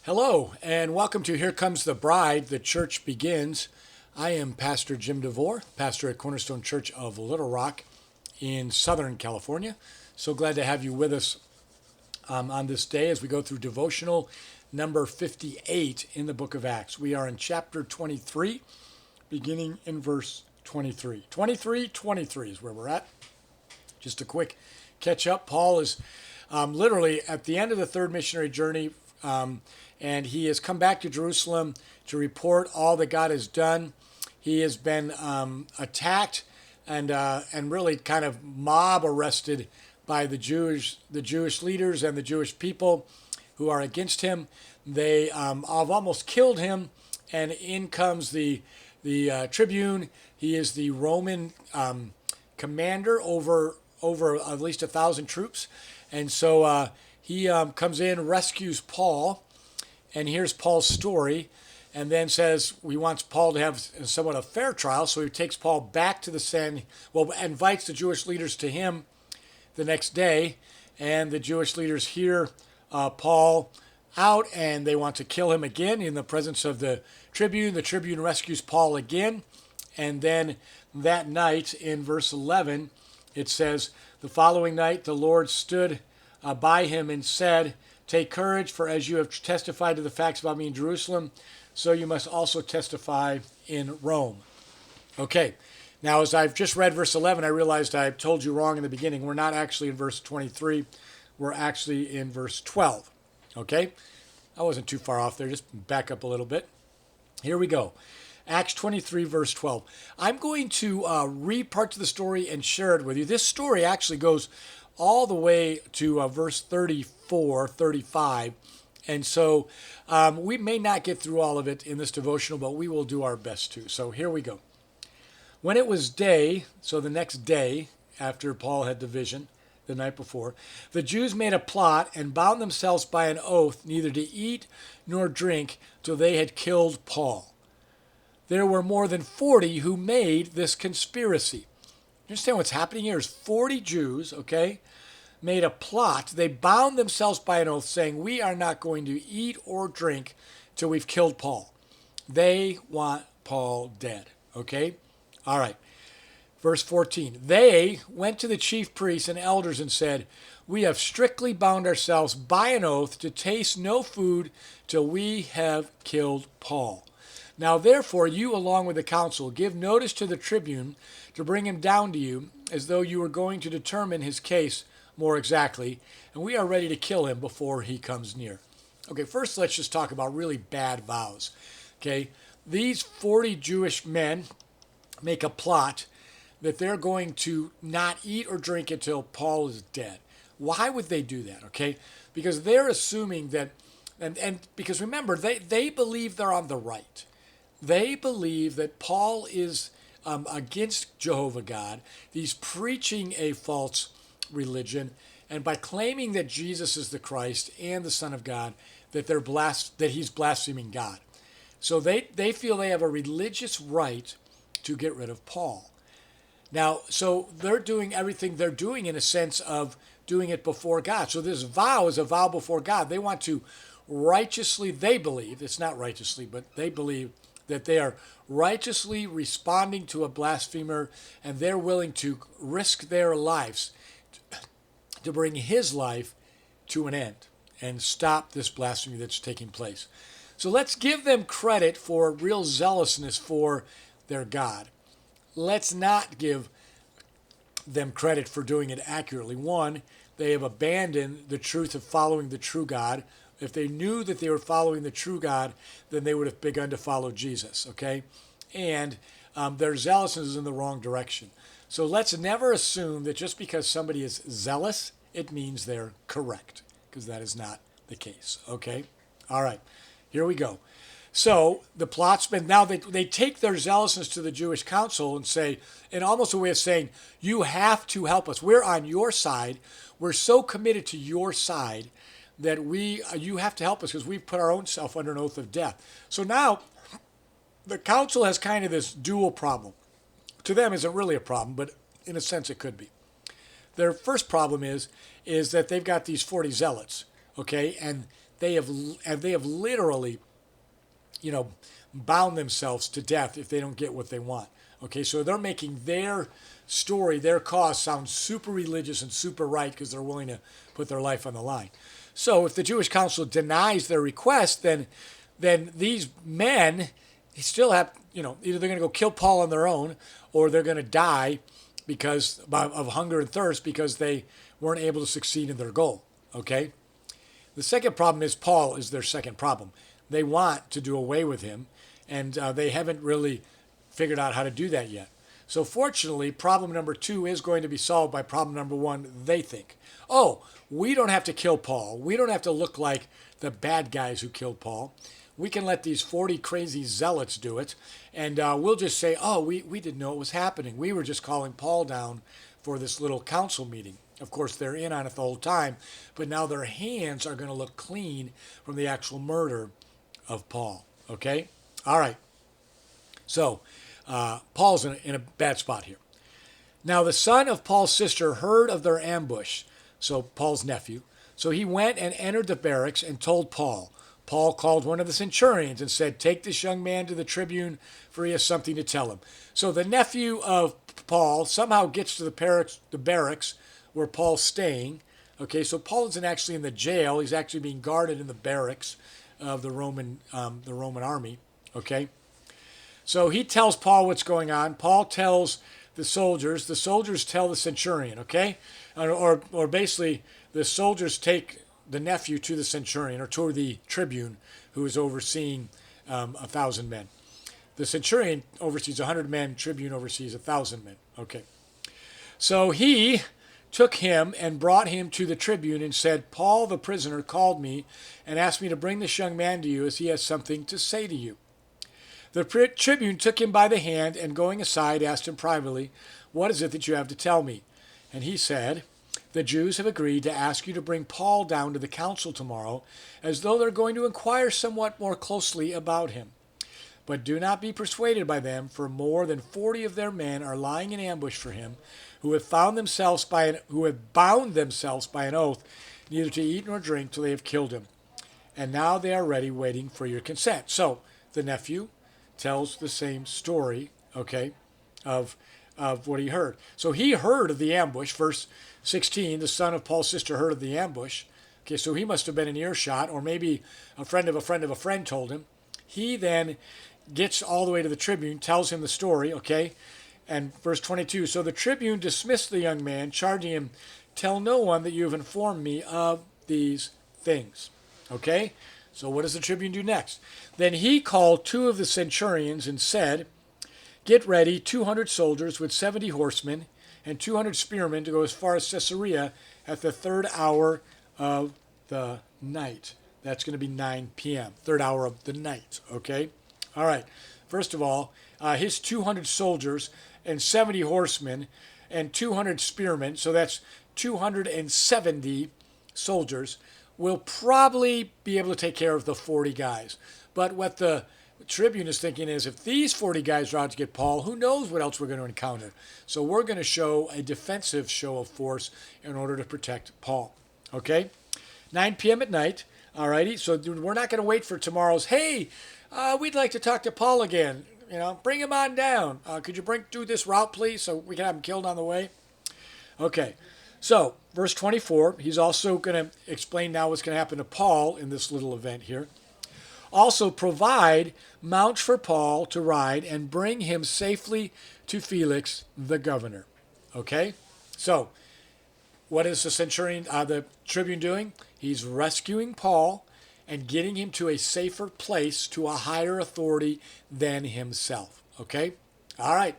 Hello, and welcome to Here Comes the Bride, the Church Begins. I am Pastor Jim Devore, pastor at Cornerstone Church of Littlerock in Southern California. So glad to have you with us on this day as we go through Devotional number 58 in the book of Acts. We are in chapter 23, beginning in verse 23. 23 is where we're at. Just a quick catch up. Paul is literally at the end of the third missionary journey, and he has come back to Jerusalem to report all that God has done. He has been attacked and really kind of mob arrested by the Jewish leaders and the Jewish people who are against him. They have almost killed him, and in comes the tribune. He is the Roman commander over at least 1,000 troops, and so he comes in, rescues Paul, and here's Paul's story, and then says he wants Paul to have somewhat a fair trial, so he takes Paul back to the invites the Jewish leaders to him the next day, and the Jewish leaders hear Paul out, and they want to kill him again in the presence of the tribune. The tribune rescues Paul again, and then that night in verse 11, it says, "The following night the Lord stood by him and said, 'Take courage, for as you have testified to the facts about me in Jerusalem, so you must also testify in Rome.'" Okay, now as I've just read verse 11, I realized I told you wrong in the beginning. We're not actually in verse 23. We're actually in verse 12. Okay, I wasn't too far off there. Just back up a little bit. Here we go. Acts 23, verse 12. I'm going to read parts of the story and share it with you. This story actually goes all the way to verse 34, 35. And so we may not get through all of it in this devotional, but we will do our best to. So here we go. When it was day, so the next day after Paul had the vision the night before, the Jews made a plot and bound themselves by an oath neither to eat nor drink till they had killed Paul. There were more than 40 who made this conspiracy. You understand what's happening here is 40 Jews, okay, made a plot. They bound themselves by an oath saying, we are not going to eat or drink till we've killed Paul. They want Paul dead, okay? All right. Verse 14. They went to the chief priests and elders and said, we have strictly bound ourselves by an oath to taste no food till we have killed Paul. Now therefore you along with the council give notice to the tribune to bring him down to you as though you were going to determine his case more exactly, and we are ready to kill him before he comes near. Okay, first let's just talk about really bad vows. Okay, these 40 Jewish men make a plot that they're going to not eat or drink until Paul is dead. Why would they do that? Okay, because they're assuming that, and because remember, they believe they're on the right. They believe that Paul is against Jehovah God. He's preaching a false religion, and by claiming that Jesus is the Christ and the Son of God, that he's blaspheming God. So they feel they have a religious right to get rid of Paul. Now, so they're doing everything they're doing in a sense of doing it before God. So this vow is a vow before God. They want to righteously, they believe, it's not righteously, but they believe that they are righteously responding to a blasphemer, and they're willing to risk their lives to bring his life to an end and stop this blasphemy that's taking place. So let's give them credit for real zealousness for their God. Let's not give them credit for doing it accurately. One, they have abandoned the truth of following the true God. If they knew that they were following the true God, then they would have begun to follow Jesus, okay? And their zealousness is in the wrong direction. So let's never assume that just because somebody is zealous, it means they're correct, because that is not the case, okay? All right, here we go. So the plot's been, now they take their zealousness to the Jewish council and say, in almost a way of saying, you have to help us. We're on your side. We're so committed to your side that you have to help us because we've put our own self under an oath of death. So now the council has kind of this dual problem. To them, isn't really a problem, but in a sense it could be. Their first problem is that they've got these 40 zealots, okay, and they have literally, bound themselves to death if they don't get what they want. Okay, so they're making their story, their cause sound super religious and super right because they're willing to put their life on the line. So if the Jewish council denies their request, then these men still have, either they're going to go kill Paul on their own or they're going to die because of hunger and thirst because they weren't able to succeed in their goal. Okay? The second problem is Paul is their second problem. They want to do away with him, and they haven't really figured out how to do that yet. So fortunately, problem number 2 is going to be solved by problem number 1, they think. Oh, we don't have to kill Paul. We don't have to look like the bad guys who killed Paul. We can let these 40 crazy zealots do it, and we'll just say, oh, we didn't know it was happening. We were just calling Paul down for this little council meeting. Of course, they're in on it the whole time, but now their hands are going to look clean from the actual murder of Paul. Okay? All right. So, Paul's in a bad spot here. Now, the son of Paul's sister heard of their ambush, so Paul's nephew. So he went and entered the barracks and told Paul. Paul called one of the centurions and said, take this young man to the tribune, for he has something to tell him. So the nephew of Paul somehow gets to the barracks where Paul's staying. Okay, so Paul isn't actually in the jail. He's actually being guarded in the barracks of the Roman army. Okay, so he tells Paul what's going on. Paul tells the soldiers. The soldiers tell the centurion. Okay, or basically the soldiers take the nephew to the centurion or to the tribune who is overseeing 1,000 men. The centurion oversees 100 men. Tribune oversees 1,000 men. Okay, so he took him and brought him to the tribune and said, Paul the prisoner called me and asked me to bring this young man to you as he has something to say to you. The tribune took him by the hand and going aside asked him privately, what is it that you have to tell me? And he said, the Jews have agreed to ask you to bring Paul down to the council tomorrow as though they're going to inquire somewhat more closely about him. But do not be persuaded by them, for more than 40 of their men are lying in ambush for him, who have bound themselves by an oath, neither to eat nor drink till they have killed him. And now they are ready, waiting for your consent. So the nephew tells the same story, okay, of what he heard. So he heard of the ambush. Verse 16, the son of Paul's sister heard of the ambush. Okay, so he must have been in earshot, or maybe a friend of a friend of a friend told him. He then gets all the way to the tribune, tells him the story, okay? And verse 22, so the tribune dismissed the young man, charging him, tell no one that you have informed me of these things. Okay? So what does the tribune do next? Then he called 2 of the centurions and said, get ready 200 soldiers with 70 horsemen and 200 spearmen to go as far as Caesarea at the 3rd hour of the night. That's going to be 9 p.m., 3rd hour of the night, okay? All right. First of all, his 200 soldiers and 70 horsemen and 200 spearmen, so that's 270 soldiers, will probably be able to take care of the 40 guys. But what the tribune is thinking is, if these 40 guys are out to get Paul, who knows what else we're going to encounter? So we're going to show a defensive show of force in order to protect Paul. Okay? 9 p.m. at night. All righty. So we're not going to wait for tomorrow's, hey, we'd like to talk to Paul again. Bring him on down. Could you do this route, please, so we can have him killed on the way? Okay. So, verse 24, he's also going to explain now what's going to happen to Paul in this little event here. Also, provide mounts for Paul to ride and bring him safely to Felix, the governor. Okay? So, what is the tribune doing? He's rescuing Paul and getting him to a safer place, to a higher authority than himself. Okay? All right.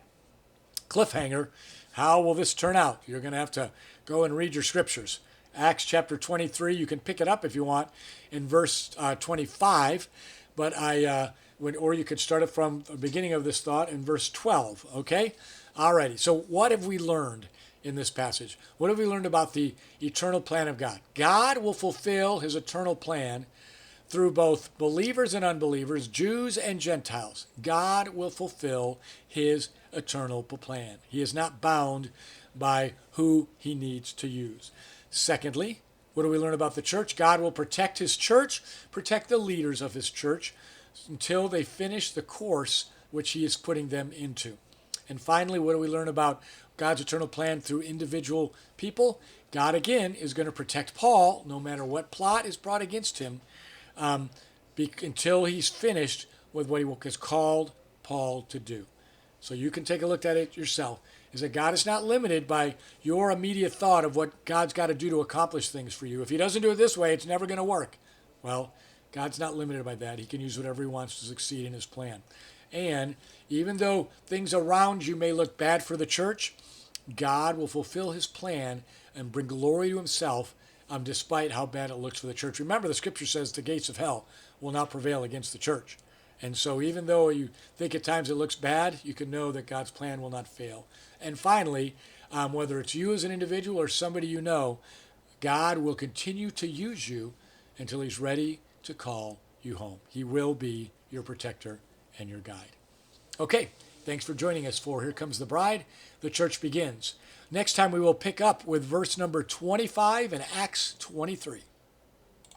Cliffhanger. How will this turn out? You're going to have to go and read your scriptures. Acts chapter 23, you can pick it up if you want in verse 25, but or you could start it from the beginning of this thought in verse 12, okay? Alrighty, so what have we learned in this passage? What have we learned about the eternal plan of God? God will fulfill his eternal plan through both believers and unbelievers, Jews and Gentiles. God will fulfill his eternal plan. He is not bound by who he needs to use. Secondly, What do we learn about the church? God will protect his church, protect the leaders of his church until they finish the course which he is putting them into. And finally, what do we learn about God's eternal plan through individual people? God, again, is going to protect Paul no matter what plot is brought against him until he's finished with what he has called Paul to do. So you can take a look at it yourself. Is that God is not limited by your immediate thought of what God's got to do to accomplish things for you. If he doesn't do it this way, it's never going to work. Well, God's not limited by that. He can use whatever he wants to succeed in his plan. And even though things around you may look bad for the church, God will fulfill his plan and bring glory to himself despite how bad it looks for the church. Remember, the scripture says the gates of hell will not prevail against the church. And so even though you think at times it looks bad, you can know that God's plan will not fail. And finally, whether it's you as an individual or somebody you know, God will continue to use you until he's ready to call you home. He will be your protector and your guide. Okay, thanks for joining us for Here Comes the Bride, the church begins. Next time we will pick up with verse number 25 in Acts 23.